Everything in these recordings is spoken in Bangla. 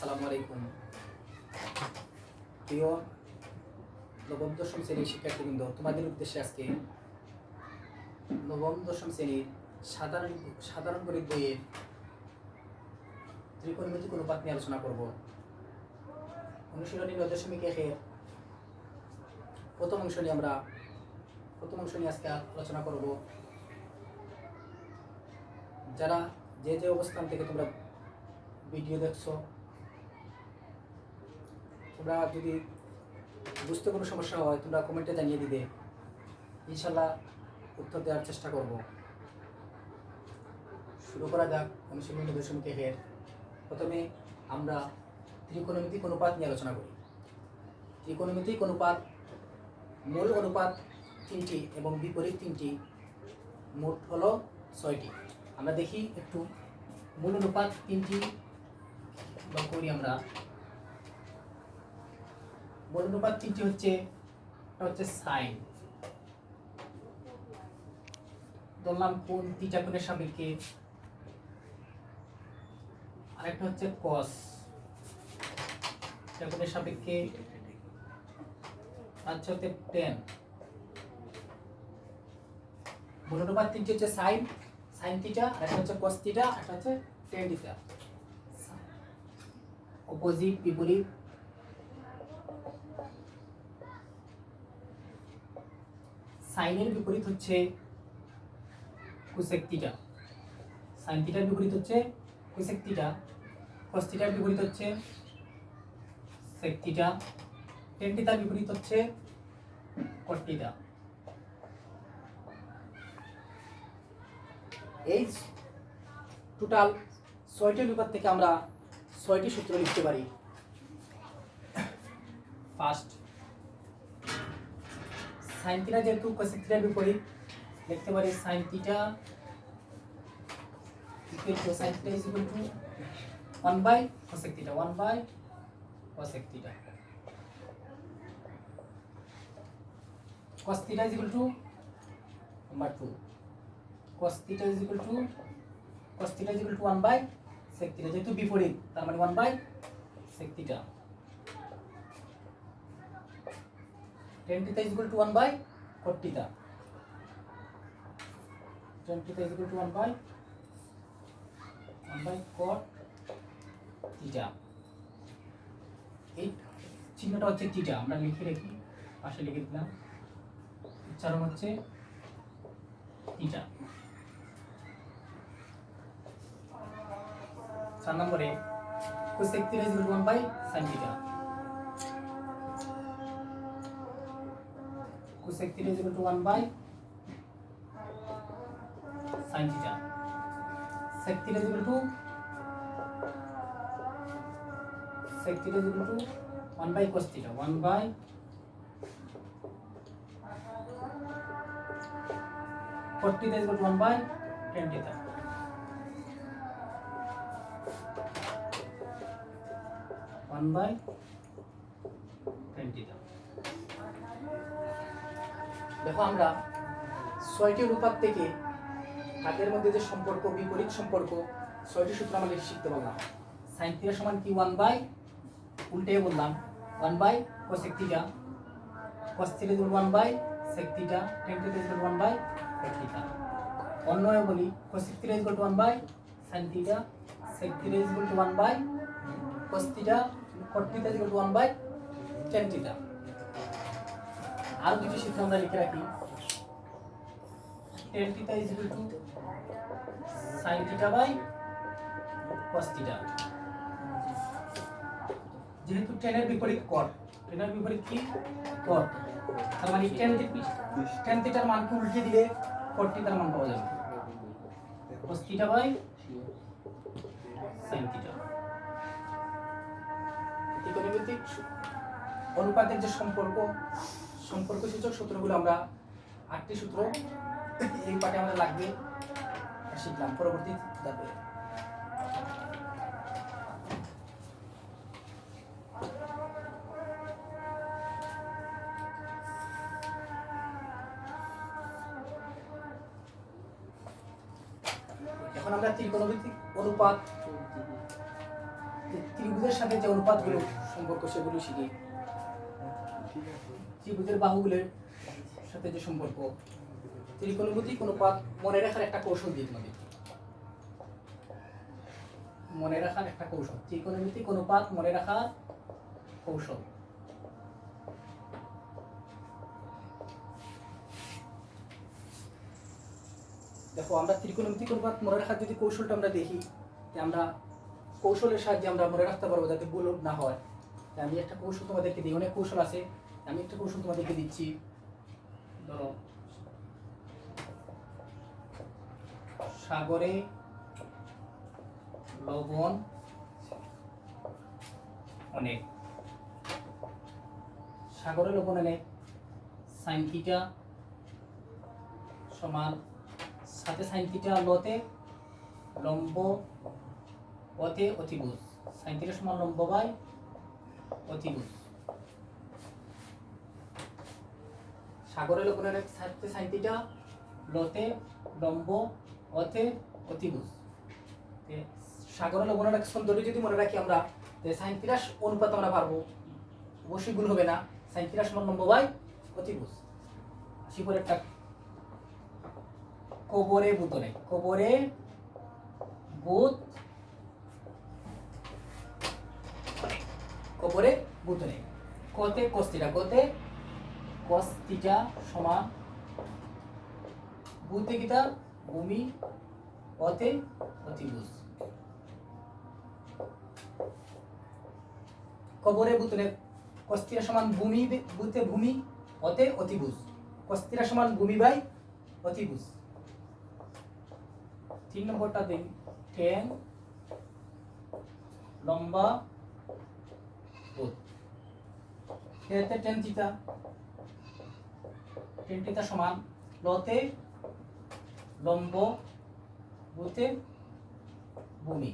আসসালামু আলাইকুম। প্রিয় নবম দশম শ্রেণীর শিক্ষার্থীবৃন্দ, তোমাদের উদ্দেশ্যে আজকে নবম দশম শ্রেণীর সাধারণ গণিত বইয়ের ত্রিকোণমিতিক অনুপাত নিয়ে আলোচনা করব। অনুশীলনী 9.1 প্রথম অংশ নিয়ে আজকে আলোচনা করব। যারা যে অবস্থান থেকে তোমরা ভিডিও দেখছো, তোমরা যদি বুঝতে কোনো সমস্যা হয় তোমরা কমেন্টে জানিয়ে দিবে, ইনশাল্লাহ উত্তর দেওয়ার চেষ্টা করব। শুরু করা যাক অনুশীলনী 9.1। প্রথমে আমরা ত্রিকোণমিতিক অনুপাত নিয়ে আলোচনা করি। ত্রিকোণমিতিক অনুপাত, মূল অনুপাত 3টি এবং বিপরীত 3টি, মোট হলো 6টি। আমরা দেখি একটু মূল অনুপাত 3টি করি। আমরা মূল অনুপাত 3টি হচ্ছে সাইন, ধরলাম কোণ থিটা কোণের সাপেক্ষে, আরেকটা হচ্ছে কস থিটা কোণের সাপেক্ষে, আচ্ছা হচ্ছে টেন। মূল অনুপাত 3টি হচ্ছে সাইন থিটা, আর একটা হচ্ছে কস থিটা, আর একটা হচ্ছে টেন থিটা। অপোজিট, বিপরীত। সাইনের বিপরীত হচ্ছে কোসেক থিটা, সাইন থিটার বিপরীত হচ্ছে কোসেক থিটা, কস থিটার বিপরীত হচ্ছে সেক থিটা, টেন থিটার বিপরীত হচ্ছে কট থিটা। এই টোটাল 6টি অনুপাত থেকে আমরা 6টি সূত্র লিখতে পারি। ফার্স্ট, সাইন থিটা যেহেতু কোসেক থিটার বিপরীত, লিখতে পারি sine theta equal to 1 by cosec theta, 1 by cosec theta. cos theta is equal to number 2, cos theta is equal to 1 by sec theta, যেহেতু বিপরীত তার মানে 1 by sec theta। tan theta is equal to 1 by cot theta, tan theta is equal to 1 by cot theta। এই চিহ্নটা হচ্ছে থিটা, আমরা লিখে রাখি, পাশে লিখে দিলাম। উচ্চারণ হচ্ছে থিটা। 4 নম্বরে cosec theta is equal to 1 by sin theta, cosec theta is equal to 1 by sin theta, sec theta is equal to 1 by cos theta, 1 by cot theta is equal to 1 by tan theta, 1 by tan theta। দেখো আমরা 6টি অনুপাত থেকে তাদের মধ্যে যে সম্পর্ক, বিপরীত সম্পর্ক, 6টি সূত্র আমরা শিখতে পারলাম। sin theta সমান কি 1 বাই, উল্টে বললাম 1 by cosec theta, cos theta is equal to 1 by sec theta, tan theta is equal to 1 by cot theta। অন্যভাবে বলি cosec theta is equal to 1 by sin theta, sec theta is equal to 1 by cos theta, cot theta is equal to 1 by tan theta। আর দুটি সূত্র আমরা লিখে রাখি। tan theta is equal to sin theta by cos theta, যেহেতু tan এর বিপরীত cot, tan এর বিপরীত কি cot, তার মানে tan থিটার মানকে উল্টে দিলে cot থিটার মান পাওয়া যাবে, cos theta by sin theta। ত্রিকোণমিতিক অনুপাতের যে সম্পর্ক সূচক সূত্রগুলো আমরা 8টি সূত্র এই পাঠে আমরা লাগবে শিখলাম। পরবর্তী ধাপে এখন আমরা ত্রিকোণমিতিক অনুপাত ত্রিভুজের সাথে যে অনুপাতগুলো সম্পর্ক সেগুলো শিখি। ত্রিভুজের বাহুগুলোর সাথে যে সম্পর্ক, ত্রিকোণমিতিক অনুপাত মনে রাখার একটা কৌশল দিই তোমাদের। মনে রাখার একটা কৌশল, ত্রিকোণমিতিক অনুপাত মনে রাখার কৌশল। দেখো আমরা ত্রিকোণমিতিক অনুপাত মনে রাখার যদি কৌশলটা আমরা দেখি, আমরা কৌশলের সাহায্যে আমরা মনে রাখতে পারবো যাতে ভুল না হয়। আমি একটা কৌশল তোমাদেরকে দিই, অনেক কৌশল আছে, আমি একটা কৌশল তোমাদেরকে দিচ্ছি। ধরো সাগরে লবণ অনেক, সাগরে লবণ অনেক, সাইন থিটা সমান সাথে সাইন থিটা লতে লম্ব অতে অতিভুজ, সাইন থিটা সমান লম্ব বাই অতিভুজ। সাগরে লবণ অনেক সাথে সাইন থিটা লতে লম্ব অতে অতিভুজ। সাগরে লবণ অনেক সৌন্দর্য যদি মনে রাখি আমরা, সাইন থিটা অনুপাত আমরা পারবো, অবশ্যই ভুল হবে না। সাইন থিটা সমান লম্ব বাই অতিভুজ। আসি পরে একটা কবরে বুত নেই, কবরে বুত, কবরে বুত নেই। কতে কস থিটা, কতে কস থিটা সমান বুতে কিটা ভূমি অতে অতিভুজ। কবরে বুত নেই, কস থিটা সমান ভূমি বুতে ভূমি অতে অতিভুজ, কস থিটা সমান ভূমি বাই অতিভুজ। 3 নম্বরটা দিন, টেন লম্বা বুত, এতে টেন থিটা সমান লতে লম্ব বুতে ভূমি,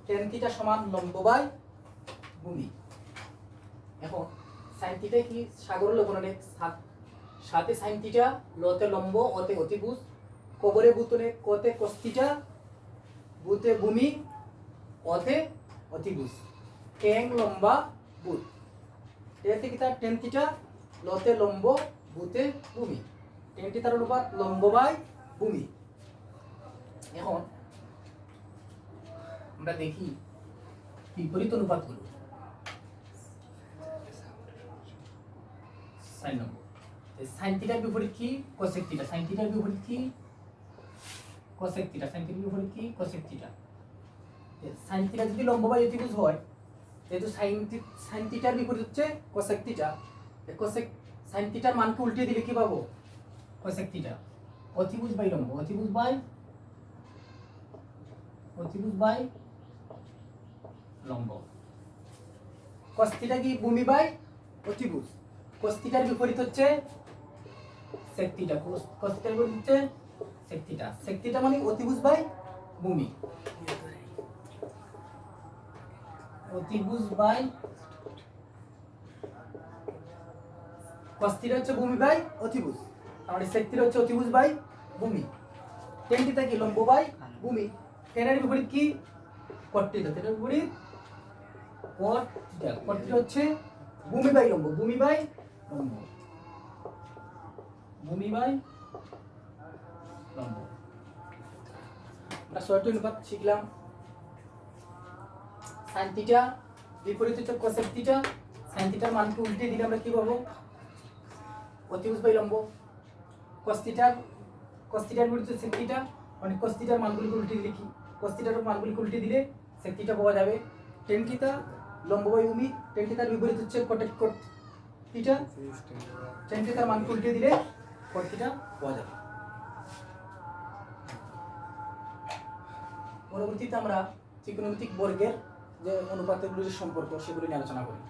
টেন থিটা সমান লম্ব বাই ভূমি। এখন সাইন থিটা কি সাগরের লবণ অনেক, সাথে সাইন থিটা লতে লম্ব অতে অতিভুজ, কবরে বুতনে কতে কস থিটা বুতে ভূমি অতে অতিভুজ, টেন লম্বা বুত, টেন থিটা লতে লম্ব বুতে ভূমি, টেন থিটার অনুপাত লম্ব বাই ভূমি। এখন আমরা দেখি বিপরীত অনুপাতগুলো। সাইন নম্বর, সাইন থিটার বিপরীত কি কোসেক থিটা, সাইন থিটার বিপরীত কি কোসেক থিটা, সাইন থিটার বিপরীত কি কোসেক থিটা। সাইন থিটা যদি লম্ব বাই অতিভুজ হয়, যেহেতু সাইন থিটার বিপরীত হচ্ছে কোসেক থিটা, কোসেক সাইন থিটার মানকে উল্টে দিলে কি পাবো কোসেক থিটা, অতিভুজ বাই লম্ব, অতিভুজ বাই লম্ব। কস থিটা কি ভূমি বাই অতিভুজ, কস থিটার বিপরীত হচ্ছে সেক থিটা, কস থিটার বিপরীত হচ্ছে সেক থিটা, সেক থিটা মানে অতিভুজ বাই ভূমি, অতিভুজ বাই কস থিটা হচ্ছে ভূমি বাই অতিভুজ, তাহলে সেক থিটা হচ্ছে অতিভুজ বাই ভূমি। টেন থিটা কি লম্ব বাই ভূমি, টেনের বিপরীত কি কট থিটা, টেনের বিপরীত কট থিটা, কট থিটা হচ্ছে ভূমি বাই লম্ব, ভূমি বাই লম্ব, ভূমি বাই লম্ব। আমরা ছয়টি অনুপাত শিখলাম। সাইন থিটা বিপরীত হচ্ছে কোসেক থিটা, সাইন থিটার মানকে উল্টে দিলে আমরা কি পাবো অতিভুজ বাই লম্ব। কস থিটার বিপরীত হচ্ছে সেক থিটা, মানে কস থিটার মানগুলিকে উল্টে দিলে কি কস থিটার মানগুলিকে উল্টে দিলে সেক থিটা পাওয়া যাবে। টেন থিটা লম্ব বাই ভূমি, টেন থিটার বিপরীত হচ্ছে কট থিটা, টেন থিটার মানকে উল্টে দিলে কট থিটা পাওয়া যাবে। পরবর্তীতে আমরা ত্রিকোণমিতিক বর্গের যে অনুপাতগুলোর যে সম্পর্ক সেগুলো নিয়ে আলোচনা করি।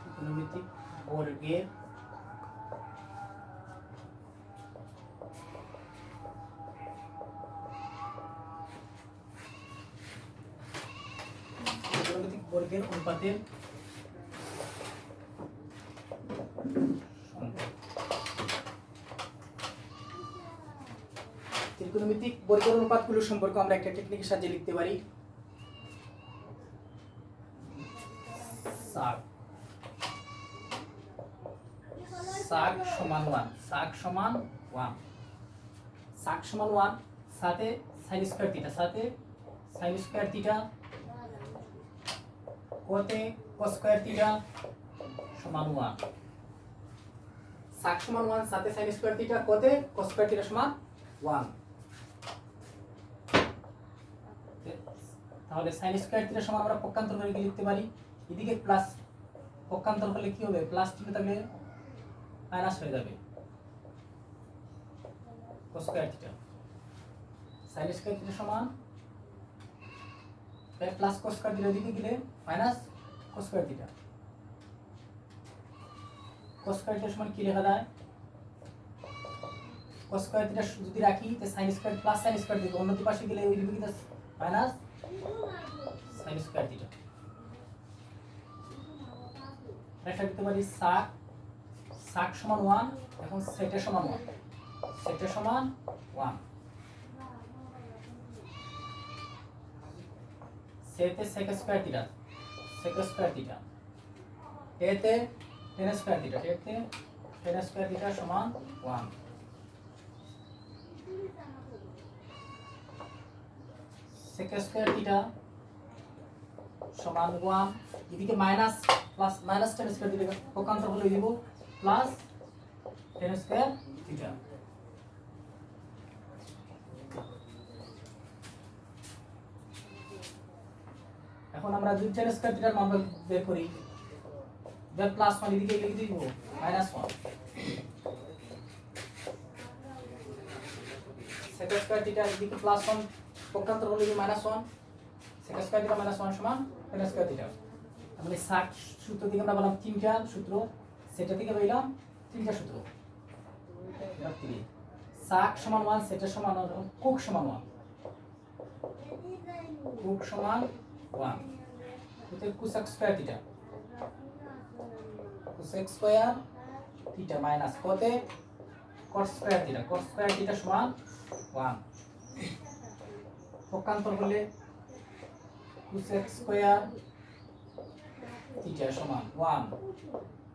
ত্রিকোণমিতিক বর্গের বর্গের অনুপাতের ত্রিকোণমিতিক বর্গের অনুপাতগুলো সম্পর্কে আমরা একটা টেকনিকের সাহায্যে লিখতে পারি। সাক সমান 1, সাক সমান 1, সাক সমান 1 সাথে sin স্কয়ার থিটা, সাথে sin স্কয়ার থিটা কোতে cos স্কয়ার থিটা সমান 1, সাক সমান 1 সাথে sin স্কয়ার থিটা কোতে cos স্কয়ার থিটা সমান 1। তাহলে sin স্কয়ার থিটা সমান আমরা পক্ষান্তর করে লিখতে পারি, এদিকে প্লাস পক্ষান্তর করলে কি হবে, প্লাস চিহ্ন থাকলে মাইনাস হয়ে যাবে, cos square theta sin square theta সমান প্লাস cos স্কয়ার থিটা দিকে গেলে minus cos square theta. cos square theta সমান কি লেখা যায়, cos স্কয়ার থিটা যদি রাখি তো sin square plus sin square দিকে অন্য পাশে গেলে ওই দিকে মাইনাস sin স্কয়ার থিটা। রেখা দিতে পারি সাক, সাক সমান 1, এখন সেটের সমান 1, সেটের সমান 1, সেতে sec square theta, sec square theta, এতে tan স্কয়ার থিটা, এতে tan স্কয়ার থিটা সমান 1, sec স্কয়ার থিটা সমান 1, এদিকে minus plus minus tan square theta পক্ষান্তর হলে দিব প্লাস tan স্কয়ার থিটা। এখন আমরা দুই tan স্কয়ার থিটার মান বের করি, যা প্লাস 1 এদিকে লিখে দিব মাইনাস 1, sec স্কয়ার থিটা এদিকে প্লাস 1 পক্ষান্তর হলে দিব minus 1, sec square theta minus 1 সমান tan স্কয়ার থিটা। তাহলে সাক সূত্র থেকে আমরা বললাম তিনটা সূত্র, সেটা থেকে বললাম তিনটা সূত্র, সাক সমান 1, সেটা সমান 1, কোক সমান 1, কোক সমান 1, এতে cosec square theta, cosec square theta minus কোতে cos square theta, cos square theta সমান 1, পক্ষান্তর হলে cosec স্কয়ার থিটা সমান 1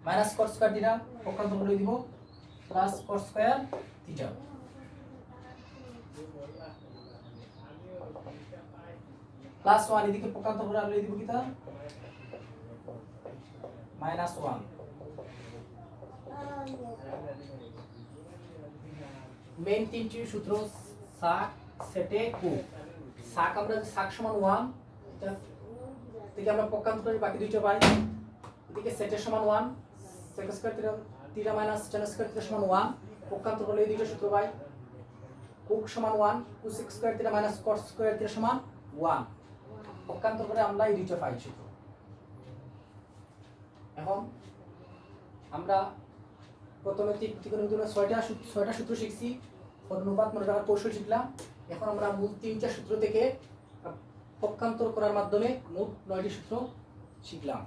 মাইনাস cos স্কয়ার থিটা পক্ষান্তর হলে দিব plus cos square theta. Plus 1 এদিকে পক্ষান্তর করে আমরা দিব কিটা মাইনাস 1। মেইন তিনটি সূত্র সাক সেটে কোক, সাক আমরা সাক সমান 1 এটা থেকে আমরা পক্ষান্তর করে বাকি দুইটা পাই, এদিকে সেটের সমান 1, sec square theta minus tan square theta সমান 1, পক্ষান্তর হলে এই দুইটা সূত্র পাই, কোক সমান 1, cosec square theta minus cos square theta সমান 1, পক্ষান্তর করে আমরা এই দুইটা পাই সূত্র। এখন আমরা প্রথমে ত্রিকোণমিতির 6টা সূত্র শিখছি, অনুপাত মনে রাখার কৌশল শিখলাম, এখন আমরা মূল 3টা সূত্র থেকে পক্ষান্তর করার মাধ্যমে মোট 9টি সূত্র শিখলাম।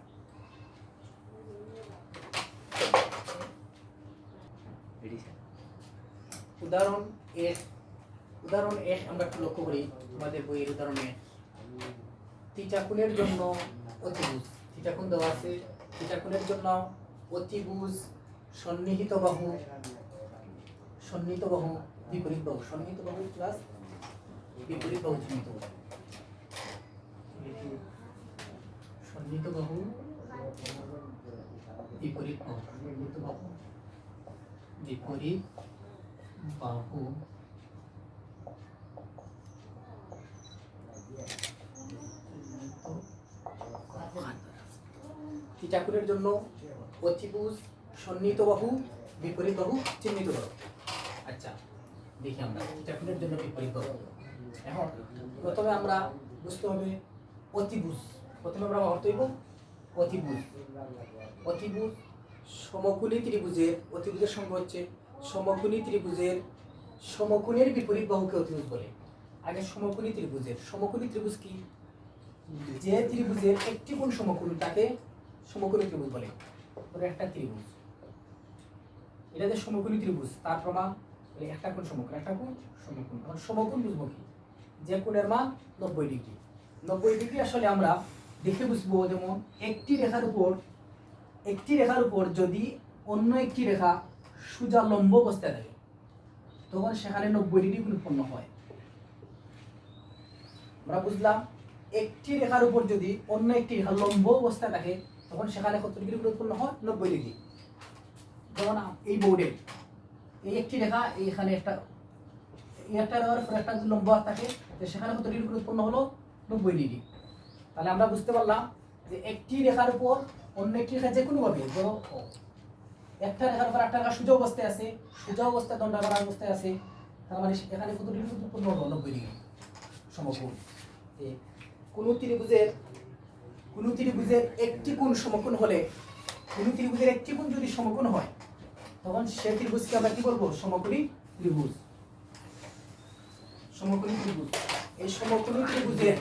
উদাহরণ 1 আমরা একটু লক্ষ্য করি, আমাদের বইয়ের উদাহরণে থিটা কোণের জন্য অতিভুজ, থিটা কোণ দেওয়া আছে, থিটা কোণের জন্য অতিভুজ সন্নিহিত বাহু বিপরীত বাহু, সন্নিহিত বাহু প্লাস বিপরীত বাহু চিহ্নিত বাহু, সন্নিহিত বাহু বিপরীত বাহু, সন্নিহিত বাহু বিপরীত বাহু থিটা কোণের জন্য অতিভুজ সন্নিহিত বাহু বিপরীত বাহু চিহ্নিত বাহু। আচ্ছা দেখি আমরা থিটা কোণের জন্য বিপরীত বাহু। এখন প্রথমে আমরা বুঝতে হবে অতিভুজ, প্রথমে আমরা অর্থ হইব অতিভুজ। অতিভুজ সমকোণী ত্রিভুজের, অতিভুজের সংজ্ঞা হচ্ছে সমকোণী ত্রিভুজের সমকোণের বিপরীত বাহুকে অতিভুজ বলে। আগে সমকোণী ত্রিভুজ কি, যে ত্রিভুজের একটি কোণ সমকোণ তাকে সমকোণী ত্রিভুজ বলে। ধরো একটা ত্রিভুজ, এটা যে সমকোণী ত্রিভুজ তার প্রমাণ একটা কোণ সমকোণ, একটা কোণ সমকোণ। এখন সমকোণ বুঝবো কি? যে কোণের মান 90 ডিগ্রি। 90 ডিগ্রি আসলে আমরা দেখে বুঝবো, যেমন একটি রেখার উপর যদি অন্য একটি রেখা সোজা লম্ব অবস্থায় থাকে তখন সেখানে 90 ডিগ্রি কোণ উৎপন্ন হয়। আমরা বুঝলাম একটি রেখার উপর যদি অন্য একটি রেখা লম্ব অবস্থায় থাকে তখন সেখানে কত ডিগ্রি কোণ উৎপন্ন হয়? 90 ডিগ্রি। যেমন এই বোর্ডে এই একটি রেখা এইখানে একটা রেখার উপর একটা লম্ব থাকে, সেখানে কত ডিগ্রি কোণ উৎপন্ন হলো? 90 ডিগ্রি। তাহলে আমরা বুঝতে পারলাম যে একটি রেখার উপর অন্য একটি রেখা যে কোনো ভাবে, ধরো একটা রেখার উপর একটা রেখা সোজা অবস্থায় আছে, সোজা অবস্থায় দণ্ডাকার অবস্থায় আছে, তার মানে এখানে কত ডিগ্রি কোণ উৎপন্ন হলো? 90 ডিগ্রি সমকোণ। কোন ত্রিভুজের একটি কোণ সমকোণ হলে, কোন ত্রিভুজের একটি কোণ যদি সমকোণ হয় তখন সে ত্রিভুজকে আমরা কি বলবো? সমকোণী ত্রিভুজ। সমকোণী ত্রিভুজ। এই সমকোণী ত্রিভুজের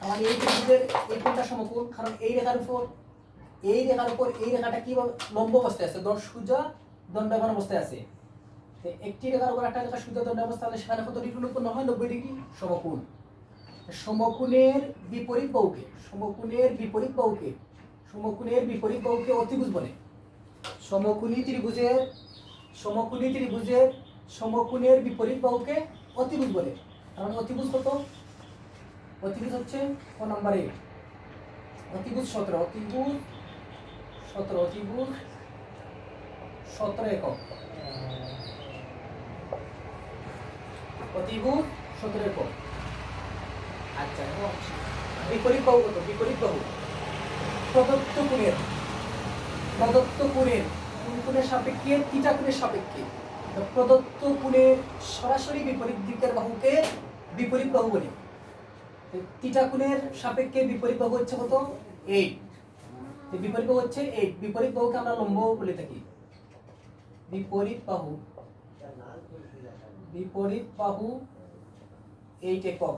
আমার এই ত্রিভুজের এই কোণটা সমকোণ, কারণ এই রেখার উপর এই রেখাটা কি লম্ব অবস্থায় আছে, সোজা দণ্ডায়মান অবস্থায় আছে। একটি রেখার উপর একটা রেখা সোজা দণ্ডায়মান অবস্থায় আছে, সেখানে কত ডিগ্রি কোণ উৎপন্ন হয়? 90 ডিগ্রি সমকোণ। সমকোণের বিপরীত বাহুকে অতিভুজ বলে। সমকোণী ত্রিভুজের সমকোণের বিপরীত বাহুকে অতিভুজ বলে। কারণ অতিভুজ কত? অতিভুজ হচ্ছে ক নম্বরে? অতিভুজ 17 একক। অতিভুজ 17 একক। আচ্ছা, বিপরীত বাহু কত? বিপরীত বাহু প্রদত্ত কোণের সাপেক্ষে থিটা কোণের সাপেক্ষে প্রদত্ত কোণের সরাসরি বিপরীত দিকের বাহুকে বিপরীত বাহু বলে। থিটা কোণের সাপেক্ষে বিপরীত বাহু হচ্ছে কত? 8। বিপরীত বাহু হচ্ছে 8। বিপরীত বাহুকে আমরা লম্ব বলে থাকি। বিপরীত বাহু 8 একক।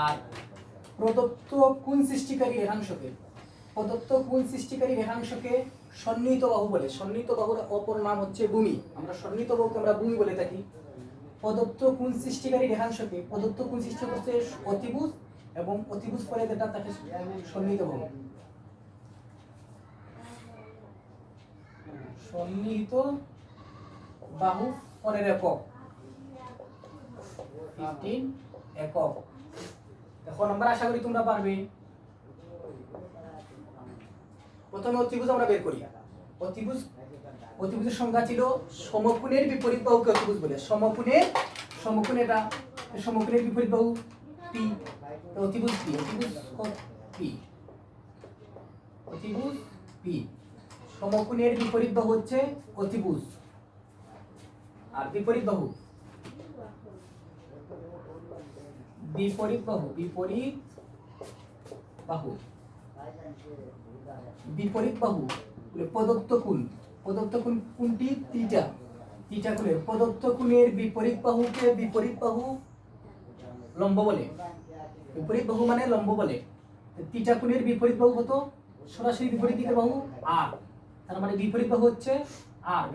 আর প্রদত্ত কোণ সৃষ্টিকারী রেখাংশকে সন্নিহিত বাহু বলে। সন্নিহিত বাহুর অপর নাম হচ্ছে ভূমি। আমরা সন্নিহিত বাহুকে আমরা ভূমি বলে থাকি। প্রদত্ত কোণ সৃষ্টিকারী রেখাংশকে করছে অতিভুজ, এবং অতিভুজ পরে যেটা তাকে সন্নিহিত বাহু। সন্নিহিত বাহু পরের একক 15 একক। এখন আমরা আশা করি তোমরা পারবে। প্রথমে অতিভুজ আমরা বের করি। অতিভুজের সংজ্ঞা ছিল সমকোণের বিপরীত বাহুকে অতিভুজ বলে। সমকোণের বিপরীত বাহু পি, অতিভুজ পি। সমকোণের বিপরীত বাহু হচ্ছে অতিভুজ। আর বিপরীত বাহু প্রদত্ত কোণ কোনটি? থিটা কোণের প্রদত্ত কোণের বিপরীত বাহুকে বিপরীত বাহু লম্ব বলে। বিপরীত বাহু মানে লম্ব বলে। থিটা কোণের বিপরীত বাহু কত? সরাসরি বিপরীত দিকের বাহু আর। তার মানে বিপরীত বাহু হচ্ছে আর।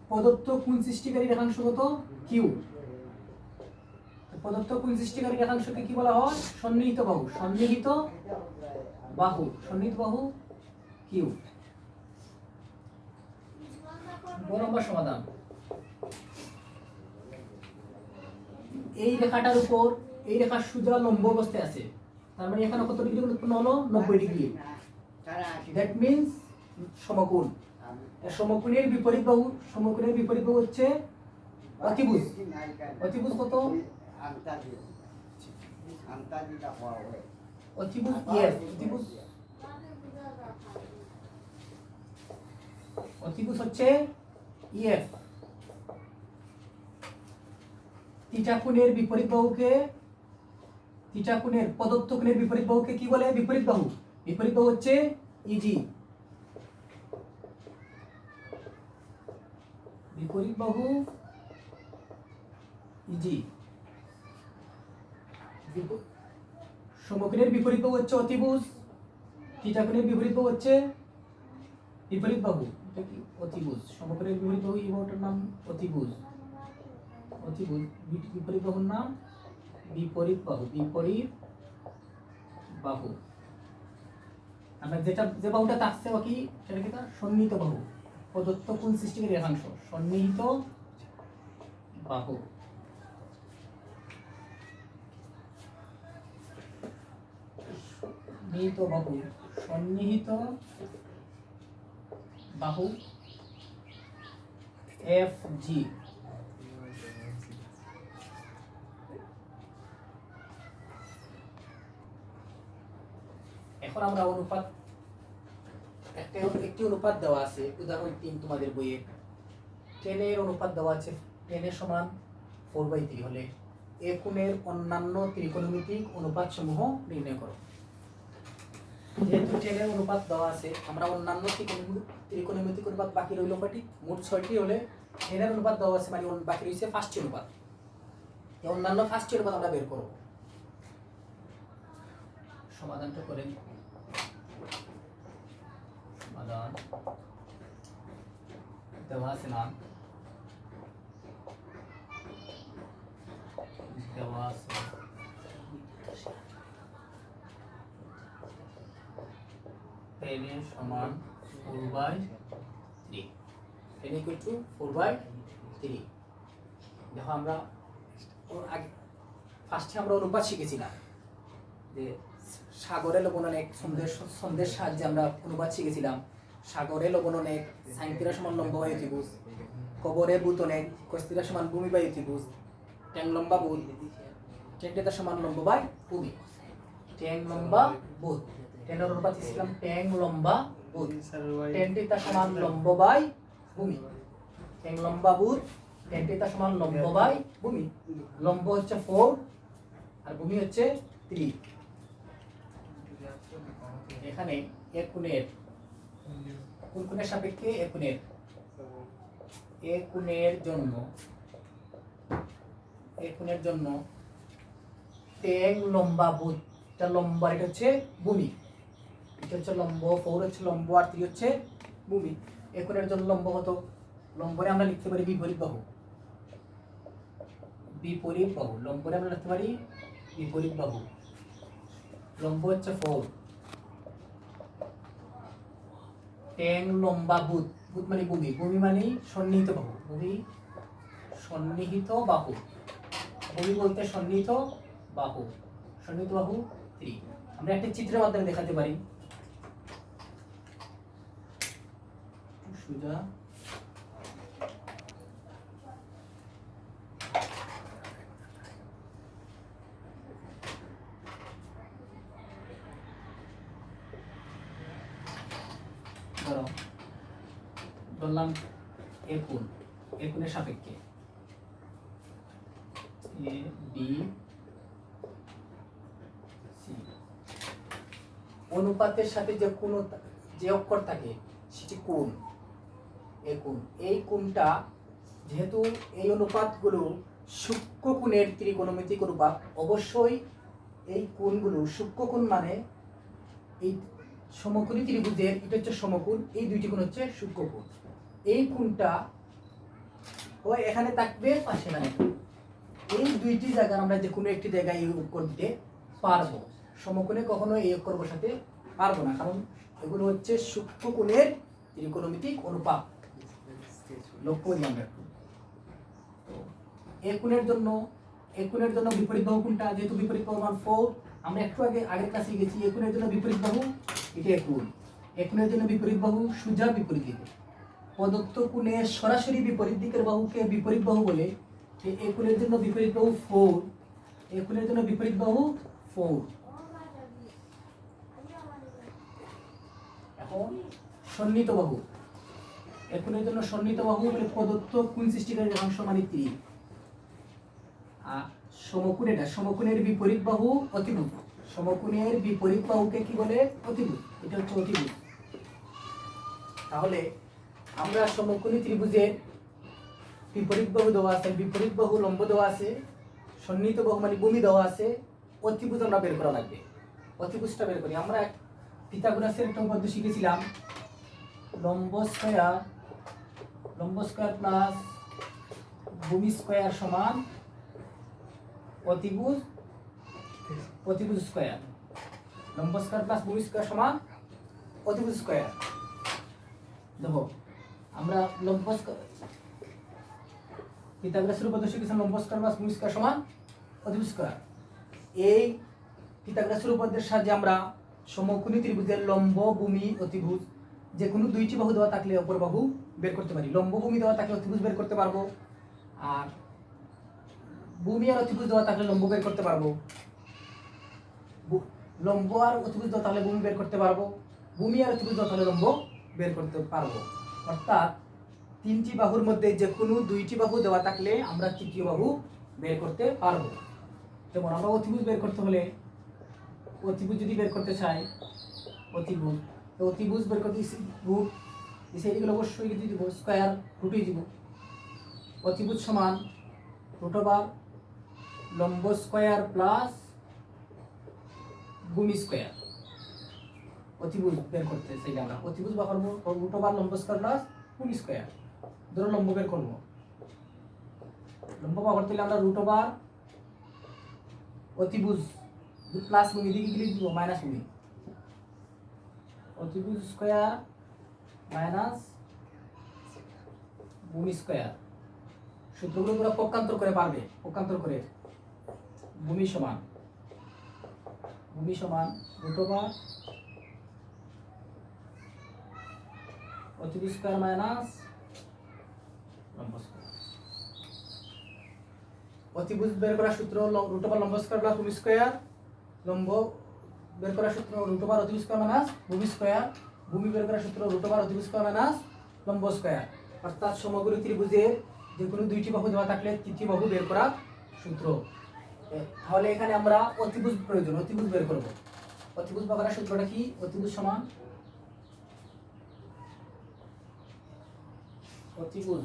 প্রদত্ত কোণ সৃষ্টিকারী রেখাংশ কত? কিউ। প্রদত্ত কোণ সৃষ্টিকারী রেখাংশকে কি বলা হয়? সন্নিহিত বাহু কিউ। 2 নম্বর সমাধান। এই রেখাটার উপর এই রেখা সোজা লম্ব অবস্থায় আছে, তার মানে এখানে কত ডিগ্রি উৎপন্ন হলো? 90 ডিগ্রি। দ্যাট মিন্স সমকোণ। সমকোণের বিপরীত বাহু হচ্ছে অতিভুজ। অতিভুজ কত? অতিভুজ এফ। অতিভুজ হচ্ছে এফ। থিটা কোণের বিপরীত বাহুকে প্রদত্ত কোণের বিপরীত বাহুকে কি বলে? বিপরীত বাহু হচ্ছে ইজি। বিপরীত বাহু ইজি। সমকোণের বিপরীত বাহু হচ্ছে অতিভুজ, থিটা কোণের বিপরীত বাহু হচ্ছে বিপরীত বাহু, এটা কি অতিভুজ। সমকোণের বিপরীত বাহু এই বাহুটার নাম অতিভুজ, অতিভুজ। বিপরীত বাহুর নাম বিপরীত বাহু, বিপরীত বাহু। আমরা যে বাহুটা থাকছে বাকি সেটা কি সন্নিহিত বাহু, প্রদত্ত কোণ সৃষ্টিকারী রেখাংশ, সন্নিহিত বাহু। সন্নিহিত বাহু, সন্নিহিত বাহু এফ জি। এখন আমরা অনুপাত একটি অনুপাত দেওয়া আছে, উদাহরণ 3 তোমাদের বইয়ে 10 এর অনুপাত দেওয়া আছে, 10 এর সমান 4/3 হলে এ কোণের অন্যান্য ত্রিকোণমিতিক অনুপাত সমূহ নির্ণয় করো। যেহেতু 10 এর অনুপাত দেওয়া আছে, আমরা অন্যান্য ত্রিকোণমিতিক অনুপাত বাকি রইল কয়টি? মোট 6টি হলে 10 এর অনুপাত দেওয়া আছে মানে বাকি রয়েছে 5টি অনুপাত। এই অন্যান্য 5টি অনুপাত আমরা বের করব। সমাধানটা করেন। সমাধান দেওয়া আছে না, দেওয়া আছে n এর সমান 4/3, n equal to 4/3। দেখো আমরা আগে ফার্স্টে আমরা অনুপাত শিখেছিলাম যে সাগরে লবণ অনেক, ছন্দের সাহায্যে আমরা অনুপাত শিখেছিলাম। সাগরে লবণ অনেক, সাইন থিটা সমান লম্ব বাই অতিভুজ। কবরে ভূত অনেক, কস থিটা সমান ভূমি বাই অতিভুজ। ট্যাং লম্বা ভূত, ট্যাং থিটা সমান লম্ব বাই ভূমি। ট্যাং লম্বা ভূত, ট্যানের অনুপাত ছিলাম ট্যাং লম্বা ভূত, ট্যান থিটা সমান লম্ব বাই ভূমি। ট্যাং লম্বা ভূত, ট্যান থিটা সমান লম্ব বাই ভূমি। লম্ব হচ্ছে 4 আর ভূমি হচ্ছে 3। এখানে এক কোণের কোন কোণের সাপেক্ষে এক কোণের জন্য ট্যাং লম্বা ভূত, এটা লম্বা, এটা হচ্ছে ভূমি, এটা হচ্ছে লম্ব, 4 হচ্ছে লম্ব আর 3 হচ্ছে ভূমি। এক কোণের জন্য লম্ব কত? লম্বরে আমরা লিখতে পারি বিপরীত বাহু, বিপরীত বাহু। লম্বরে আমরা লিখতে পারি বিপরীত বাহু। লম্ব হচ্ছে 4, ট্যাং লম্বা ভূত, ভূত মানে ভূমি, ভূমি মানে সন্নিহিত বাহু, ভূমি সন্নিহিত বাহু, ভূমি বলতে সন্নিহিত বাহু, সন্নিহিত বাহু 3। আমরা একটা চিত্রের মাধ্যমে দেখাতে পারি। সোজা ধরো, ধরলাম এ কোণের সাপেক্ষে এ বি সি। অনুপাতের সাথে যে অক্ষর থাকে সেটি কোণ, এই কোণ। এই কোণটা যেহেতু এই অনুপাতগুলো সূক্ষ্ম কোণের ত্রিকোণমিতিক অনুপাত, অবশ্যই এই কোণগুলো সূক্ষ্ম কোণ মানে এই সমকোণী ত্রিভুজের এটা হচ্ছে সমকোণ, এই দুইটি কোণ হচ্ছে সূক্ষ্ম কোণ। এই কোণটা হয় এখানে থাকবে, পাশে মানে এই দুইটি জায়গা আমরা যে কোনো একটি জায়গায় এই অক্ষর দিতে পারবো। সমকোণে কখনো এই অক্ষর বসাতে পারবো না, কারণ এগুলো হচ্ছে সূক্ষ্ম কোণের ত্রিকোণমিতিক অনুপাত। লক্ষ্য করি আমরা একটু। তো এই কোণের জন্য বিপরীত বাহু কোনটা? যেহেতু বিপরীত বাহু মান 4, আমরা একটু আগের ক্লাসে শিখেছি এই কোণের জন্য বিপরীত বাহু এটা কোণ। এই কোণের জন্য বিপরীত বাহু সোজা বিপরীত দিকে। প্রদত্ত কোণের সরাসরি বিপরীত দিকের বাহুকে বিপরীত বাহু বলে। এই কোণের জন্য বিপরীত বাহু 4, এই কোণের জন্য বিপরীত বাহু 4। এখন সন্নিহিত বাহু, এই কোণের জন্য সন্নিহিত বাহু বলে প্রদত্ত কোণ সৃষ্টিকারী রেখাংশ মানে 3। আর সমকোণ, এটা সমকোণের বিপরীত বাহু অতিভুজ। সমকোণের বিপরীত বাহুকে কি বলে? অতিভুজ। এটা হচ্ছে অতিভুজ। তাহলে আমরা সমকোণী ত্রিভুজের বিপরীত বাহু দেওয়া আছে, বিপরীত বাহু লম্ব দেওয়া আছে, সন্নিহিত বাহু মানে ভূমি দেওয়া আছে, অতিভুজ আমরা বের করা লাগবে। অতিভুজটা বের করি। আমরা পিথাগোরাসের একটা উপপাদ্য শিখেছিলাম, লম্ব স্কয়ার প্লাস ভূমি স্কয়ার সমান অতিভুজ স্কয়ার। লম্ব স্কয়ার প্লাস ভূমি স্কয়ার সমান অতিভুজ স্কয়ার। দেখো আমরা লম্ব পিথাগোরাসের উপপাদ্য শিখেছিলাম, লম্ব স্কয়ার প্লাস ভূমি স্কয়ার সমান অতিভুজ স্কয়ার। এই পিথাগোরাসের উপপাদ্যের সাহায্যে আমরা সমকোণী ত্রিভুজের লম্ব, ভূমি, অতিভুজ যে কোনো দুইটি বাহু দেওয়া থাকলে অপর বাহু বের করতে পারি। লম্ব ভূমি দেওয়া থাকলে অতিভুজ বের করতে পারবো, আর ভূমি আর অতিভুজ দেওয়া থাকলে লম্ব বের করতে পারবো। লম্ব আর অতিভুজ দেওয়া থাকলে ভূমি বের করতে পারবো, ভূমি আর অতিভুজ দেওয়া থাকলে লম্ব বের করতে পারবো। অর্থাৎ তিনটি বাহুর মধ্যে যে কোনো দুইটি বাহু দেওয়া থাকলে আমরা তৃতীয় বাহু বের করতে পারবো। যেমন আমরা অতিভুজ বের করতে হলে, অতিভুজ যদি বের করতে চাই, অতিভুজ বের করতে রুট এগুলো অবশ্যই কি দিব, স্কয়ার রুটই দিব। অতিভুজ সমান রুট ওভার লম্ব স্কয়ার প্লাস ভূমি স্কয়ার। অতিভুজ বের করতে চাইলে আমরা অতিভুজ বা করবো রুট ওভার লম্ব স্কয়ার প্লাস ভূমি স্কয়ার। ধরো লম্ব বের করবো, লম্ব বা করতে হলে আমরা রুট ওভার অতিভুজ প্লাস ভূমি দিকে গেলে দিব মাইনাস ভূমি, অতিভুজ স্কয়ার মাইনাস ভূমি স্কয়ার। সূত্রগুলো তোমরা পক্ষান্তর করে পারবে, পক্ষান্তর করে। ভূমি সমান রুট ওভার অতিভুজ স্কয়ার মাইনাস লম্ব স্কয়ার। অতিভুজ বের করার সূত্র রুট ওভার লম্ব স্কয়ার প্লাস ভূমি স্কয়ার, লম্ব বের করার সূত্র রুট ওভার অতিভুজ স্কয়ার মাইনাস ভূমি স্কয়ার, ভূমি বের করার সূত্র রুট ওভার অতিভুজ স্কয়ার মাইনাস লম্ব স্কয়ার। অর্থাৎ সমকোণী ত্রিভুজের যে কোনো দুইটি বাহু দেওয়া থাকলে তৃতীয় বাহু বের করার সূত্র। তাহলে এখানে আমরা অতিভুজ প্রয়োজন, অতিভুজ বের করব। অতিভুজ বের করার সূত্রটা কি? অতিভুজ সমান অতিভুজ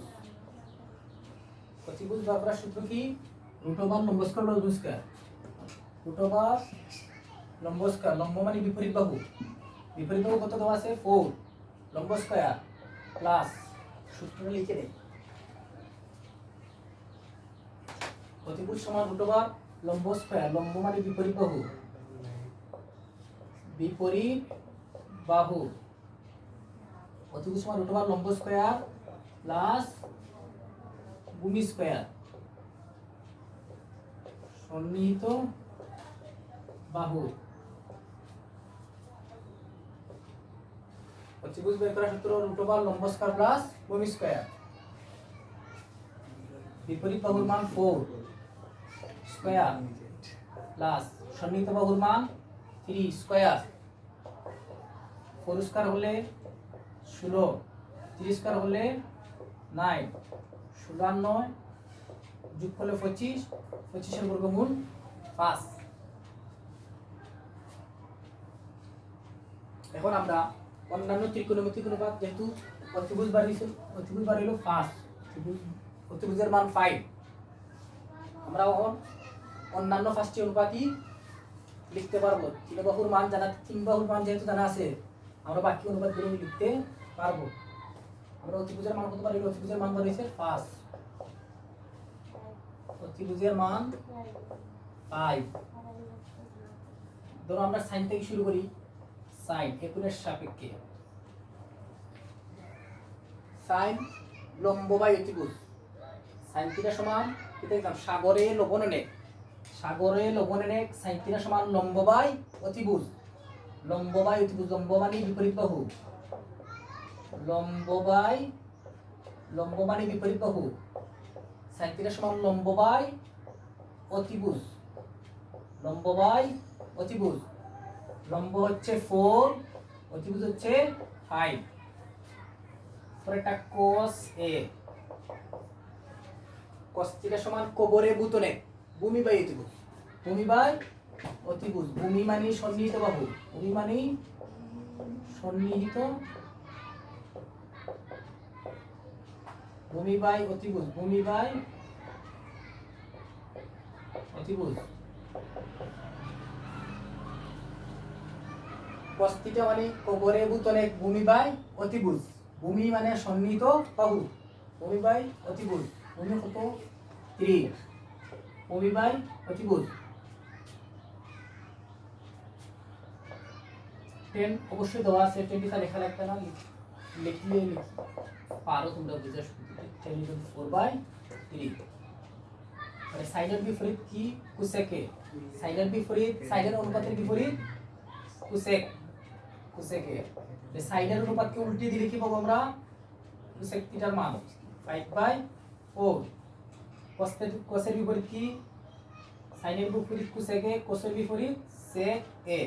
বের করার সূত্র কি? রুট ওভার লম্ব স্কয়ার প্লাস ভূমি স্কয়ার। রুট ওভার লম্ব স্কয়ার, লম্ব মানে বিপরীত বাহু, বিপরীত বাহু কত দেওয়া আছে 4, লম্ব স্কয়ার প্লাস সূত্রটা লিখে দেই, অতিভুজ সমান রুট ওভার লম্ব স্কয়ার, লম্ব মানে বিপরীত বাহু, অতিভুজ সমান রুট ওভার লম্ব স্কয়ার প্লাস ভূমি স্কয়ার, সন্নিহিত বাহু। অতিভুজ বের করার সূত্র রুট ওভার লম্ব স্কয়ার প্লাস ভূমি স্কয়ার, বিপরীত বাহুর মান 4 স্কয়ার প্লাস সন্নিহিত বাহুর মান 3 স্কয়ার। 4 স্কয়ার হলে 16, 3 স্কয়ার হলে 9, 16 আর 9 যোগ করলে 25, 25 এর বর্গমূল 5। এখন আমরা অন্যান্য ত্রিকোণমিতিক অনুপাত, যেহেতু অতিভুজ বাড়িল 5, অতিভুজের মান 5, আমরা এখন অন্যান্য 5টি অনুপাতই লিখতে পারবো। তিন বাহুর মান যেহেতু জানা আছে, আমরা বাকি অনুপাতগুলো লিখতে পারবো। আমরা অতিভুজের মান কত পারি? অতিভুজের মান বাড়িয়েছে 5, অতিভুজের মান 5। ধরো আমরা সাইন থেকে শুরু করি, সাইন এককের সাপেক্ষে, সাইন লম্ব বাই অতিভুজ, সাইন থিটা সমান কি দেখলাম? সাগরে লবণ এনে সাইন থিটা সমান লম্ব বাই অতিভুজ, লম্ব মানে বিপরীত বাহু, লম্ব মানে বিপরীত বাহু, সাইন থিটা সমান লম্ব বাই অতিভুজ, লম্ব হচ্ছে 4, অতিভুজ হচ্ছে 5। পরেরটা cos a, cos থিটা সমান কোবরে বুতনে, ভূমি বাই অতিভুজ, ভূমি মানে সন্নিহিত বাহু, ভূমি বাই অতিভুজ, ভূমি বাই অতিভুজ। cos থিটা মানে কবরে ভূতলে ভূমি বাই অতিভুজ। ভূমি মানে সন্নিহিত বাহু, ভূমি বাই অতিভুজ। ভূমি কত 3, ভূমি বাই অতিভুজ 10 অবশ্যই দেওয়া আছে। 20 টা লেখা লাগবে না, লিখলে পারো তোমরা বুঝে। 10/4/3 মানে সাইডের বিপরীত কি কোসেকে, সাইডের বিপরীত, সাইডের অনুপাতের বিপরীত কোসেক, কোসেকে। এই সাইডের অনুপাতকে উল্টে দিলে কি পাবো আমরা? কোসেক থিটার মান 5/4। কোসের বিপরীত কি? সাইনের বিপরীত কোসেকে, কোসের বিপরীত সেক এ।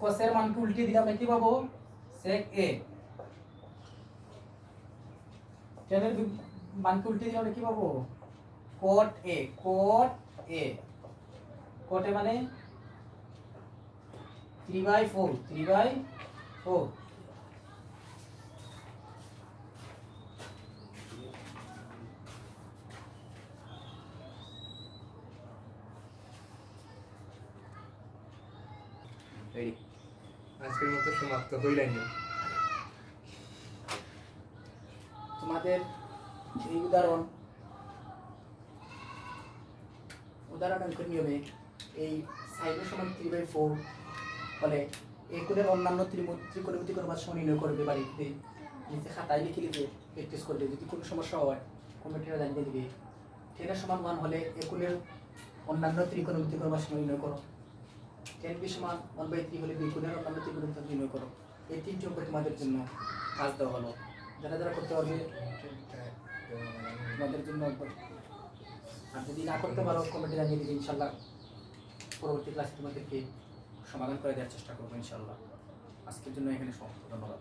কোসের মানকে উল্টে দিলে আমরা কি পাবো? সেক এ। টেনের মানকে উল্টে দিলে আমরা কি পাবো? কট এ, কট এ। কট এ মানে 3/4, 3/4। আজকের মতো সমাপ্ত হইলানি। তোমাদের এই উদাহরণ অঙ্কের নিয়মে এই সাইনের সমান 3/4 হলে এই কোণের অন্যান্য ত্রিকোণমিতিক অনুপাত সমান নির্ণয় করবে বাড়িতে। নিচে খাতায় লিখে লিখে প্র্যাকটিস করবে। যদি কোনো সমস্যা হয় কমেন্টে জানিয়ে দিবে। 10 সমান 1 হলে এই কোণের অন্যান্য ত্রিকোণমিতিক অনুপাত সমান নির্ণয় করো। 10b সমান 1/3 হলে দুই কোণের অন্যান্য ত্রিকোণমিতিক অনুপাত নির্ণয় করো। এই তিনটি অঙ্ক তোমাদের জন্য কাজ দেওয়া হলো। যারা যারা করতে পারবে তোমাদের জন্য। আর যদি না করতে পারো কমেন্টে জানিয়ে দিবে, ইনশাল্লাহ পরবর্তী ক্লাসে তোমাদেরকে সমাধান করে দেওয়ার চেষ্টা করবো ইনশাল্লাহ। আজকের জন্য এখানে সমাপ্ত। ধন্যবাদ।